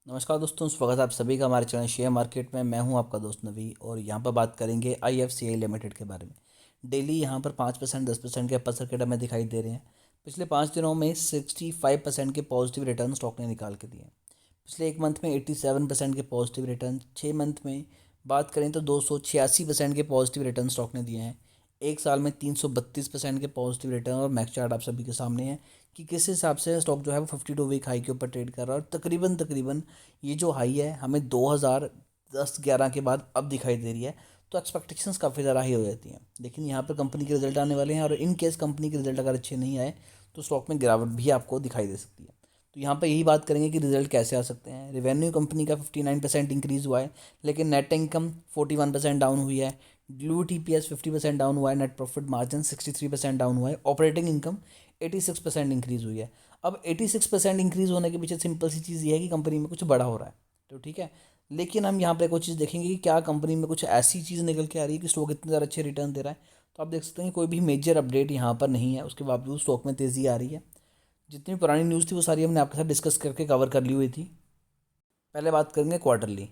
नमस्कार दोस्तों, स्वागत है आप सभी का हमारे चैनल शेयर मार्केट में। मैं हूं आपका दोस्त नवी और यहां पर बात करेंगे IFCI लिमिटेड के बारे में। डेली यहां पर 5% 10% के अपर सर्किट हमें दिखाई दे रहे हैं। पिछले 5 दिनों में 65% के पॉजिटिव रिटर्न स्टॉक ने निकाल के दिए हैं। पिछले एक मंथ में 87% के पॉजिटिव रिटर्न, 6 मंथ में बात करें तो 286% के पॉजिटिव रिटर्न स्टॉक ने दिए हैं। एक साल में 332% के पॉजिटिव रिटर्न और मैक्स चार्ट आप सभी के सामने है कि किस हिसाब से स्टॉक जो है वो 52 वीक हाई के ऊपर ट्रेड कर रहा है। और तकरीबन तकरीबन ये जो हाई है हमें 2010-11 के बाद अब दिखाई दे रही है। तो एक्सपेक्टेशंस काफ़ी ज़्यादा हाई हो जाती हैं, लेकिन यहाँ पर कंपनी के रिजल्ट आने वाले हैं और इन केस कंपनी के रिजल्ट अगर अच्छे नहीं आए तो स्टॉक में गिरावट भी आपको दिखाई दे सकती है। तो यहाँ पर यही बात करेंगे कि रिजल्ट कैसे आ सकते हैं। रेवेन्यू कंपनी का 59% इंक्रीज़ हुआ है, लेकिन नेट इनकम 41% डाउन हुई है। डिल्यूट EPS 50% डाउन हुआ है। नेट प्रॉफिट मार्जिन 63% डाउन हुआ है। ऑपरेटिंग इनकम 86% इंक्रीज़ हुई है। अब 86% इंक्रीज़ होने के पीछे सिंपल सी चीज़ ये है कि कंपनी में कुछ बड़ा हो रहा है, तो ठीक है। लेकिन हम यहाँ पे कुछ चीज़ देखेंगे कि क्या कंपनी में कुछ ऐसी चीज़ निकल के आ रही है कि स्टॉक इतने ज़्यादा अच्छे रिटर्न दे रहा है। तो आप देख सकते हैं कोई भी मेजर अपडेट यहाँ पर नहीं है, उसके बावजूद स्टॉक में तेज़ी आ रही है। जितनी पुरानी न्यूज़ थी वो सारी हमने आपके साथ डिस्कस करके कवर कर ली हुई थी। पहले बात करेंगे क्वार्टरली।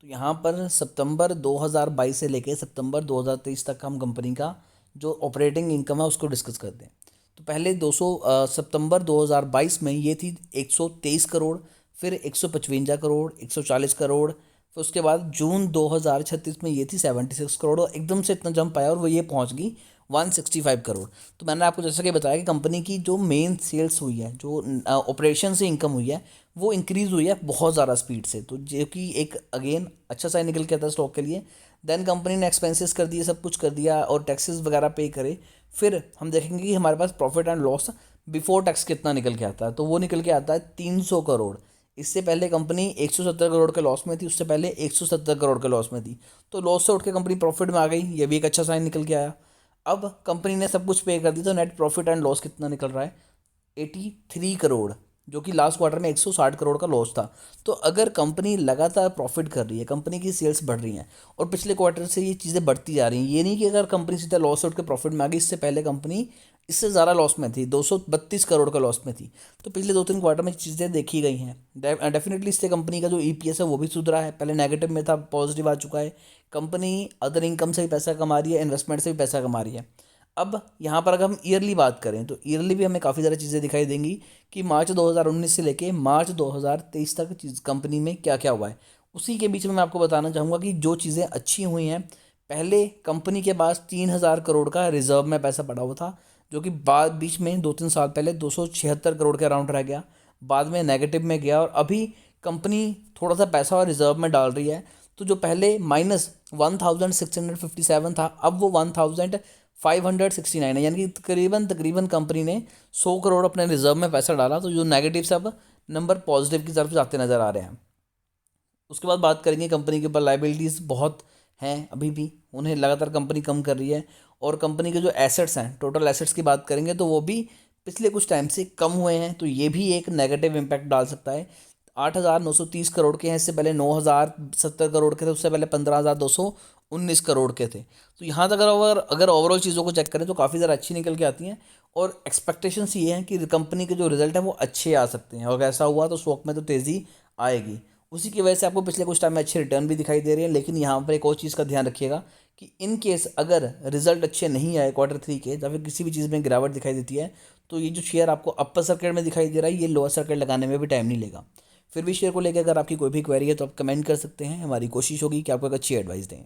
तो यहाँ पर सितंबर 2022 से लेकर सितंबर 2023 तक हम कंपनी का जो ऑपरेटिंग इनकम है उसको डिस्कस करते हैं। तो पहले 200 सितंबर 2022 में ये थी 123 करोड़, फिर 155 करोड़, 140 करोड़, फिर उसके बाद जून 2036 में ये थी 76 करोड़ और एकदम से इतना जंप आया और वो ये पहुंच गई 165 करोड़। तो मैंने आपको जैसा कि बताया कि कंपनी की जो मेन सेल्स हुई है, जो ऑपरेशन से इनकम हुई है, वो इंक्रीज़ हुई है बहुत ज़्यादा स्पीड से, तो जो कि एक अगेन अच्छा साइन निकल के आता है स्टॉक के लिए। देन कंपनी ने एक्सपेंसेस कर दिए, सब कुछ कर दिया और टैक्सेस वगैरह पे करे। फिर हम देखेंगे कि हमारे पास profit and loss before tax कितना निकल के आता है। तो वो निकल के आता है 300 करोड़। इससे पहले कंपनी 170 करोड़ के लॉस में थी, उससे पहले 170 करोड़ के लॉस में थी। तो लॉस से उठ के कंपनी प्रॉफिट में आ गई, ये भी एक अच्छा साइन निकल के आया। अब कंपनी ने सब कुछ पे कर दिया तो नेट प्रॉफिट एंड लॉस कितना निकल रहा है? 83 करोड़, जो कि लास्ट क्वार्टर में 160 करोड़ का लॉस था। तो अगर कंपनी लगातार प्रॉफिट कर रही है, कंपनी की सेल्स बढ़ रही हैं और पिछले क्वार्टर से ये चीज़ें बढ़ती जा रही हैं, ये नहीं कि अगर कंपनी सीधा लॉस से उठ के प्रॉफिट में आ गई। इससे पहले कंपनी इससे ज़्यादा लॉस में थी, 232 करोड़ का लॉस में थी। तो पिछले 2-3 क्वार्टर में चीज़ें देखी गई हैं। डेफिनेटली इससे कंपनी का जो EPS है वो भी सुधरा है, पहले नेगेटिव में था, पॉजिटिव आ चुका है। कंपनी अदर इनकम से भी पैसा कमा रही है, इन्वेस्टमेंट से भी पैसा कमा रही है। अब यहाँ पर अगर हम ईयरली बात करें तो ईयरली भी हमें काफ़ी ज़्यादा चीज़ें दिखाई देंगी कि मार्च 2019 से लेके मार्च 2023 तक चीज़ कंपनी में क्या क्या हुआ है। उसी के बीच में मैं आपको बताना चाहूँगा कि जो चीज़ें अच्छी हुई हैं। पहले कंपनी के पास 3,000 करोड़ का रिजर्व में पैसा पड़ा हुआ था, जो कि बाद बीच में 2-3 साल पहले 276 करोड़ के अराउंड रह गया, बाद में नेगेटिव में गया और अभी कंपनी थोड़ा सा पैसा और रिजर्व में डाल रही है। तो जो पहले -1657 था, अब वो 1569 है, यानी कि तकरीबन तकरीबन कंपनी ने 100 करोड़ अपने रिजर्व में पैसा डाला। तो जो नेगेटिव से अब नंबर पॉजिटिव की तरफ जाते नज़र आ रहे हैं। उसके बाद बात करेंगे कंपनी के ऊपर लाइबिलिटीज़ बहुत हैं अभी भी, उन्हें लगातार कंपनी कम कर रही है। और कंपनी के जो एसेट्स हैं, टोटल एसेट्स की बात करेंगे तो वो भी पिछले कुछ टाइम से कम हुए हैं, तो ये भी एक नेगेटिव इम्पैक्ट डाल सकता है। 8,930 करोड़ के हैं, इससे पहले 9,070 करोड़ के थे, उससे पहले 15,219 करोड़ के थे। तो यहाँ तक अगर ओवरऑल चीज़ों को चेक करें तो काफ़ी ज़्यादा अच्छी निकल के आती हैं। और एक्सपेक्टेशंस ये हैं कि कंपनी के जो रिजल्ट है वो अच्छे आ सकते हैं, और ऐसा हुआ तो स्टॉक में तो तेज़ी आएगी। उसी की वजह से आपको पिछले कुछ टाइम में अच्छे रिटर्न भी दिखाई दे रहे हैं। लेकिन यहाँ पर एक और चीज़ का ध्यान रखिएगा कि इन केस अगर रिजल्ट अच्छे नहीं आए Q3 के, या फिर किसी भी चीज़ में गिरावट दिखाई देती है, तो ये जो शेयर आपको अपर सर्किट में दिखाई दे रहा है, ये लोअर सर्किट लगाने में भी टाइम नहीं लेगा। फिर भी शेयर को लेकर अगर आपकी कोई भी क्वेरी है तो आप कमेंट कर सकते हैं, हमारी कोशिश होगी कि आपको एक अच्छी एडवाइस दें।